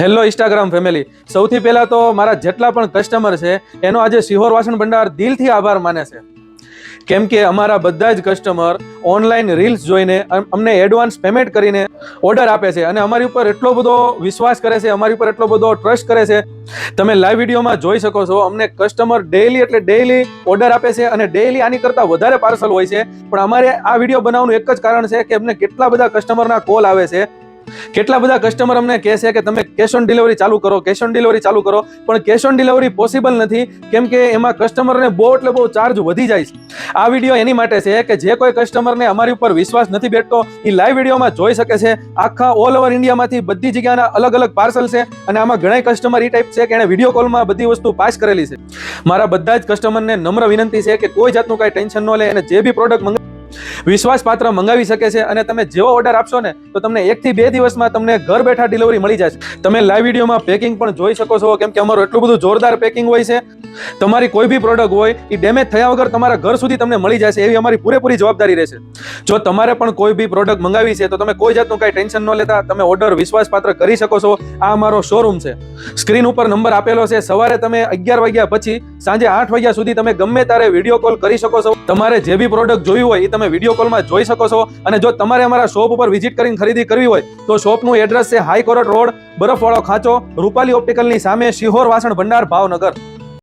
Hello Instagram family, સૌથી પહેલા તો મારા જેટલા પણ કસ્ટમર છે એનો આજે સિહોર વાસણ ભંડાર દિલથી આભાર માને છે. કેમ કે અમારા બધા જ કસ્ટમર ઓનલાઈન રીલ્સ જોઈને અમને એડવાન્સ પેમેન્ટ કરીને ઓર્ડર આપે છે અને અમારી ઉપર એટલો બધો વિશ્વાસ કરે છે, અમારી ઉપર એટલો બધો ટ્રસ્ટ કરે છે. તમે લાઈવ વિડીયોમાં જોઈ શકો છો, અમને કસ્ટમર ડેઈલી એટલે ડેઈલી ઓર્ડર આપે છે અને ડેઈલી આની કરતાં વધારે પાર્સલ હોય છે. પણ અમારે આ વિડીયો બનાવવાનું એક જ કારણ છે કે અમને કેટલા બધા કસ્ટમરના કોલ આવે છે, કેટલા બધા કસ્ટમર અમને કહે છે કે તમે કેશ ઓન ડિલિવરી ચાલુ કરો, કેશ ઓન ડિલિવરી ચાલુ કરો. પણ કેશ ઓન ડિલિવરી પોસિબલ નથી, કેમ કે એમાં કસ્ટમરને બહુ એટલે બહુ ચાર્જ વધી જાય છે. આ વિડીયો એની માટે છે કે જે કોઈ કસ્ટમરને અમારી ઉપર વિશ્વાસ નથી બેઠતો એ લાઈવ વિડીયોમાં જોઈ શકે છે. આખા ઓલ ઓવર ઇન્ડિયામાંથી બધી જગ્યાના અલગ અલગ પાર્સલ છે અને આમાં ઘણા કસ્ટમર એ ટાઈપ છે કે એને વિડીયો કોલમાં બધી વસ્તુ પાસ કરેલી છે. મારા બધા જ કસ્ટમરને નમ્ર વિનંતી છે કે કોઈ જાતનું કાંઈ ટેન્શન ન લે અને જે બી પ્રોડક્ટ વિશ્વાસપાત્ર મંગાવી શકે છે અને તમે જેવો ઓર્ડર આપશો ને તો તમને 1 થી 2 દિવસમાં તમને ઘર બેઠા ડિલિવરી મળી જશે. તમે લાઈવ વિડીયોમાં પેકિંગ પણ જોઈ શકો છો, કેમ કે અમારું એટલું બધું જોરદાર પેકિંગ હોય છે. તમારી કોઈ બી પ્રોડક્ટ હોય એ ડેમેજ થયા વગર તમારા ઘર સુધી તમને મળી જશે, એવી અમારી પૂરેપૂરી જવાબદારી રહેશે. જો તમારે પણ કોઈ બી પ્રોડક્ટ મંગાવી છે તો તમે કોઈ જાતનું કાંઈ ટેન્શન ન લેતા તમે ઓર્ડર વિશ્વાસપાત્ર કરી શકો છો. આ અમારો શોરૂમ છે, સ્ક્રીન ઉપર નંબર આપેલો છે. સવારે તમે 11 વાગ્યા પછી સાંજે 8 વાગ્યા સુધી તમે ગમે ત્યારે વિડીયો કોલ કરી શકો છો. તમારે જે બી પ્રોડક્ટ જોઈ હોય એ તમે વિડીયો કોલમાં જોઈ શકો છો. અને જો તમારે અમારા શોપ ઉપર વિઝિટ કરીને ખરીદી કરવી હોય તો શોપનું એડ્રેસ છે હાઈકોર્ટ રોડ, બરફવાળો ખાંચો, રૂપાલી ઓપ્ટિકલની સામે, સિહોર વાસણ ભંડાર, ભાવનગર.